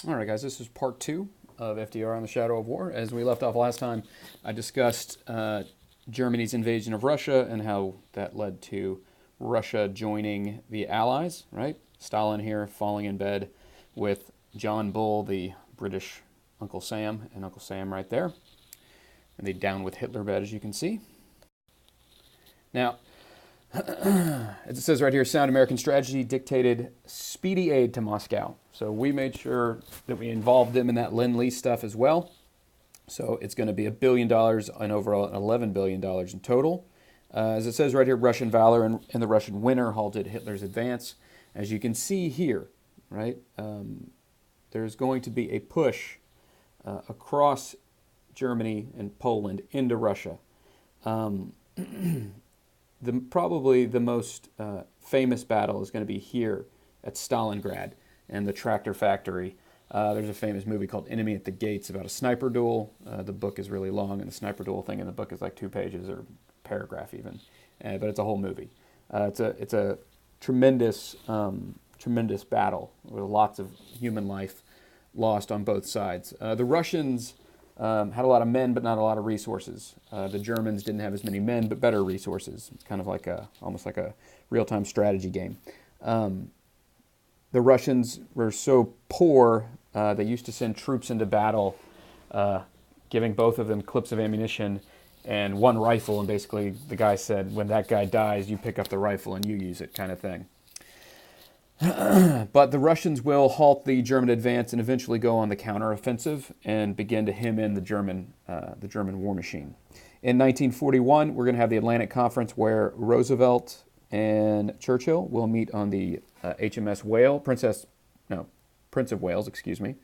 All right, guys, this is part two of FDR on the Shadow of War. As we left off last time, I discussed Germany's invasion of Russia and how that led to Russia joining the Allies, right? Stalin here falling in bed with John Bull, the British Uncle Sam, and Uncle Sam right there. And they down with Hitler bed, as you can see. Now, as it says right here, sound American strategy dictated speedy aid to Moscow. So we made sure that we involved them in that Lend-Lease stuff as well. So it's going to be $1 billion and overall $11 billion in total. As it says right here, Russian valor and the Russian winter halted Hitler's advance. As you can see here, right, there's going to be a push across Germany and Poland into Russia. Probably the most famous battle is going to be here at Stalingrad and the tractor factory. There's a famous movie called Enemy at the Gates about a sniper duel. The book is really long, and the sniper duel thing in the book is like 2 pages or a paragraph even. But it's a whole movie. It's a tremendous, tremendous battle with lots of human life lost on both sides. The Russians had a lot of men, but not a lot of resources. The Germans didn't have as many men, but better resources. It's kind of like almost like a real-time strategy game. The Russians were so poor, they used to send troops into battle, giving both of them clips of ammunition and one rifle, and basically the guy said, when that guy dies, you pick up the rifle and you use it, kind of thing. But the Russians will halt the German advance and eventually go on the counteroffensive and begin to hem in the German war machine. In 1941, we're going to have the Atlantic Conference where Roosevelt and Churchill will meet on the HMS Whale, Prince of Wales, excuse me.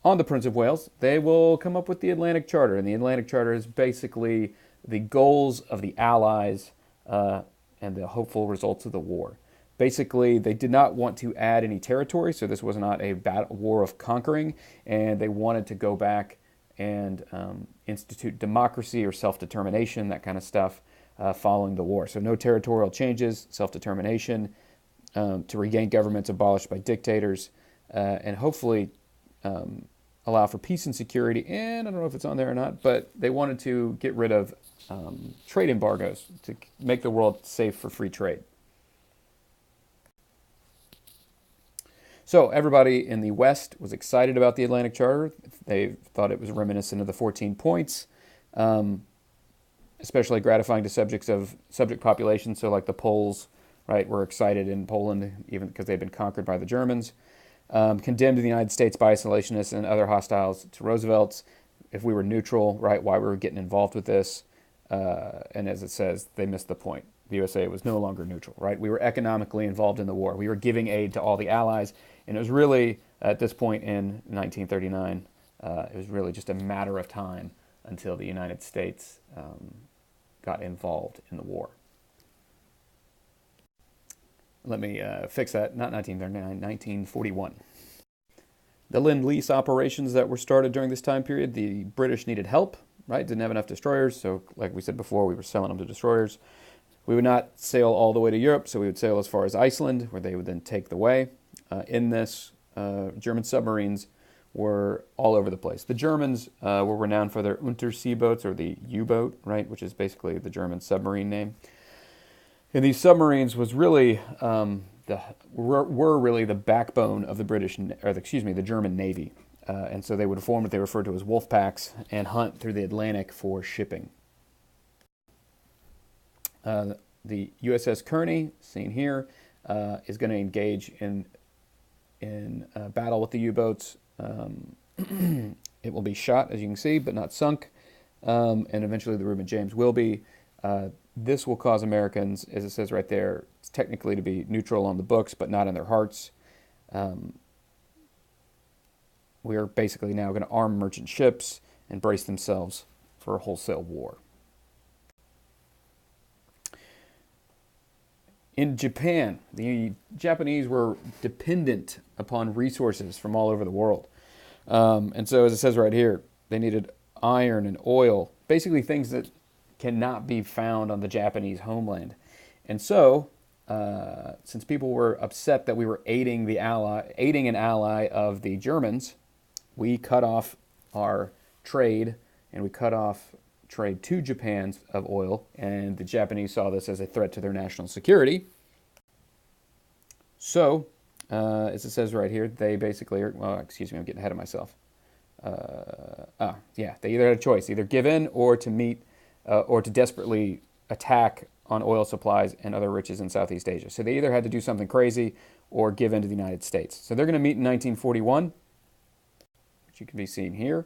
On the Prince of Wales, they will come up with the Atlantic Charter, and the Atlantic Charter is basically the goals of the Allies and the hopeful results of the war. Basically, they did not want to add any territory, so this was not a war of conquering, and they wanted to go back and institute democracy or self-determination, that kind of stuff, following the war. So no territorial changes, self-determination, to regain governments abolished by dictators, and hopefully allow for peace and security. And I don't know if it's on there or not, but they wanted to get rid of trade embargoes to make the world safe for free trade. So everybody in the West was excited about the Atlantic Charter. They thought it was reminiscent of the 14 points, especially gratifying to subject populations. So like the Poles, right, were excited in Poland, even because they'd been conquered by the Germans. Condemned the United States by isolationists and other hostiles to Roosevelt's. If we were neutral, right, why we were getting involved with this. And as it says, they missed the point. The USA was no longer neutral, right? We were economically involved in the war. We were giving aid to all the allies. And it was really, at this point in 1939, it was really just a matter of time until the United States got involved in the war. Let me fix that, not 1939, 1941. The Lend-Lease operations that were started during this time period, the British needed help, right? Didn't have enough destroyers, so like we said before, we were selling them to destroyers. We would not sail all the way to Europe, so we would sail as far as Iceland, where they would then take the way. In this, German submarines were all over the place. The Germans were renowned for their Unterseeboats, or the U-boat, right, which is basically the German submarine name. And these submarines was really were really the backbone of the the German Navy. And so they would form what they referred to as wolf packs and hunt through the Atlantic for shipping. The USS Kearney, seen here, is going to engage in battle with the U-boats. It will be shot, as you can see, but not sunk. And eventually the Reuben James will be. This will cause Americans, as it says right there, technically to be neutral on the books, but not in their hearts. We are basically now going to arm merchant ships and brace themselves for a wholesale war. In Japan, the Japanese were dependent upon resources from all over the world. And so, as it says right here, they needed iron and oil, basically things that cannot be found on the Japanese homeland. And so, since people were upset that we were aiding an ally of the Germans, we cut off our trade, and we cut off trade to Japan of oil, and the Japanese saw this as a threat to their national security. So, as it says right here, they basically are, well, excuse me, I'm getting ahead of myself. They either had a choice, either give in or to meet, or to desperately attack on oil supplies and other riches in Southeast Asia. So they either had to do something crazy or give in to the United States. So they're going to meet in 1941, which you can be seen here,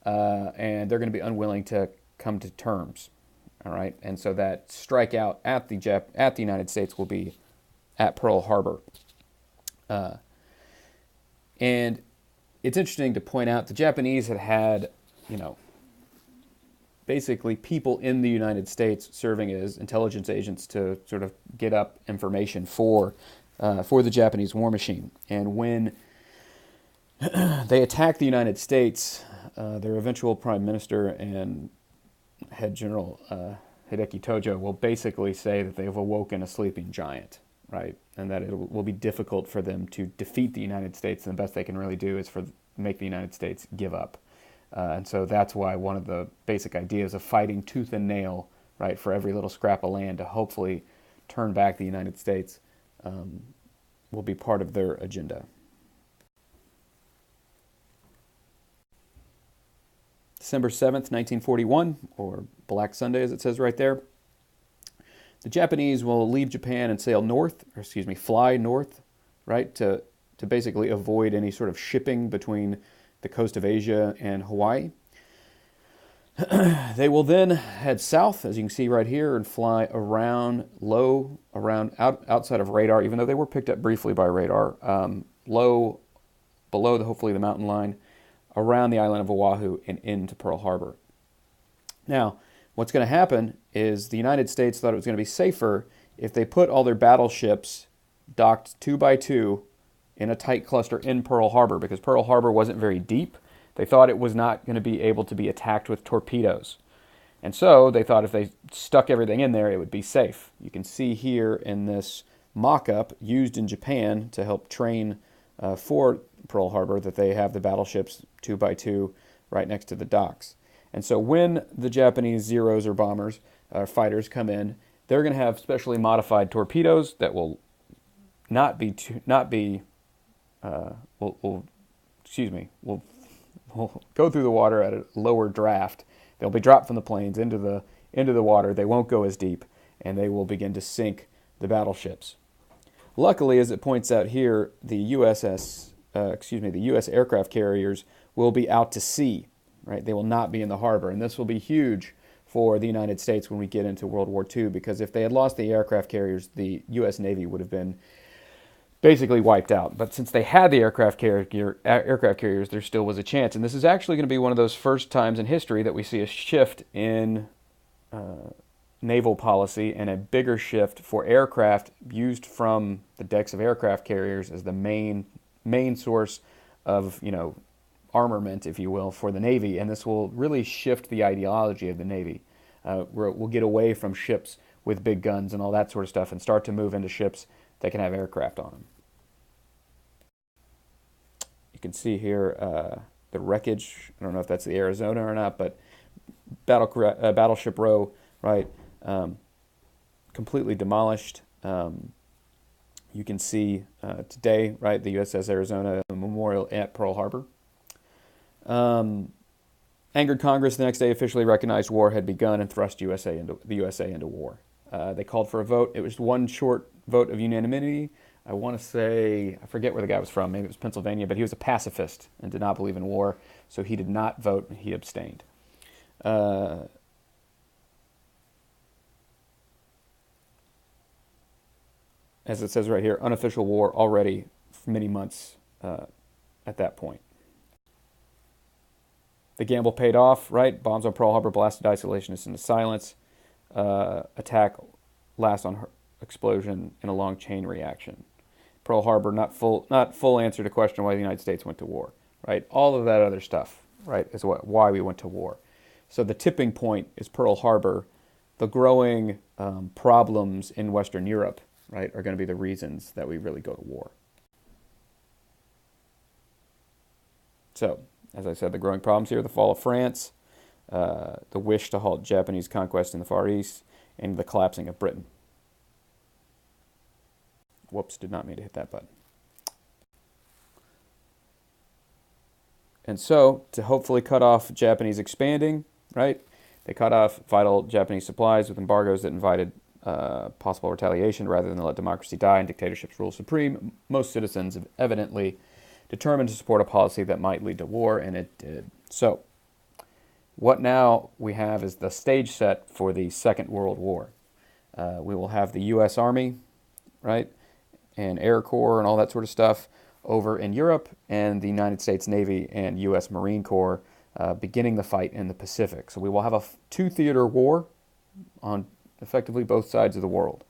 and they're going to be unwilling to come to terms. All right, and so that strikeout at the United States will be at Pearl Harbor. And it's interesting to point out the Japanese had, basically people in the United States serving as intelligence agents to sort of get up information for the Japanese war machine. And when they attacked the United States, their eventual prime minister and head general Hideki Tojo will basically say that they have awoken a sleeping giant, right? And that it will be difficult for them to defeat the United States. And the best they can really do is make the United States give up. And so that's why one of the basic ideas of fighting tooth and nail, right, for every little scrap of land to hopefully turn back the United States will be part of their agenda. December 7th, 1941, or Black Sunday as it says right there. The Japanese will leave Japan and fly north, right, to basically avoid any sort of shipping between the coast of Asia and Hawaii. They will then head south, as you can see right here, and fly outside of radar, even though they were picked up briefly by radar, low below hopefully the mountain line, around the island of Oahu and into Pearl Harbor. Now, what's going to happen is the United States thought it was going to be safer if they put all their battleships docked 2 by 2 in a tight cluster in Pearl Harbor, because Pearl Harbor wasn't very deep. They thought it was not going to be able to be attacked with torpedoes. And so they thought if they stuck everything in there, it would be safe. You can see here in this mock-up used in Japan to help train for Pearl Harbor that they have the battleships 2 by 2 right next to the docks. And so when the Japanese Zeros or bombers, fighters come in, they're going to have specially modified torpedoes that will will go through the water at a lower draft. They'll be dropped from the planes into the water. They won't go as deep, and they will begin to sink the battleships. Luckily, as it points out here, the U.S. aircraft carriers will be out to sea, right? They will not be in the harbor, and this will be huge for the United States when we get into World War II, because if they had lost the aircraft carriers, the U.S. Navy would have been basically wiped out. But since they had the aircraft carriers, there still was a chance. And this is actually going to be one of those first times in history that we see a shift in naval policy and a bigger shift for aircraft used from the decks of aircraft carriers as the main source of, armament, if you will, for the Navy. And this will really shift the ideology of the Navy. We'll get away from ships with big guns and all that sort of stuff and start to move into ships that can have aircraft on them. You can see here the wreckage. I don't know if that's the Arizona or not, but Battleship Row, right, completely demolished. You can see today, right, the USS Arizona Memorial at Pearl Harbor. Angered Congress the next day officially recognized war had begun and thrust the USA into war. They called for a vote. It was one short vote of unanimity. I want to say, I forget where the guy was from, maybe it was Pennsylvania, but he was a pacifist and did not believe in war, so he did not vote, he abstained. As it says right here, unofficial war already for many months at that point. The gamble paid off, right? Bombs on Pearl Harbor blasted isolationists into silence. Attack last on explosion in a long chain reaction. Pearl Harbor, not full answer to question why the United States went to war, right? All of that other stuff, right, is why we went to war. So the tipping point is Pearl Harbor, the growing problems in Western Europe, right, are going to be the reasons that we really go to war. So, as I said, the growing problems here, the fall of France, the wish to halt Japanese conquest in the Far East, and the collapsing of Britain. Whoops, did not mean to hit that button. And so, to hopefully cut off Japanese expanding, right, they cut off vital Japanese supplies with embargoes that invited possible retaliation rather than let democracy die and dictatorships rule supreme. Most citizens have evidently determined to support a policy that might lead to war, and it did. So, what now we have is the stage set for the Second World War. We will have the U.S. Army, right, and Air Corps and all that sort of stuff over in Europe, and the United States Navy and U.S. Marine Corps beginning the fight in the Pacific. So we will have a two-theater war on effectively both sides of the world.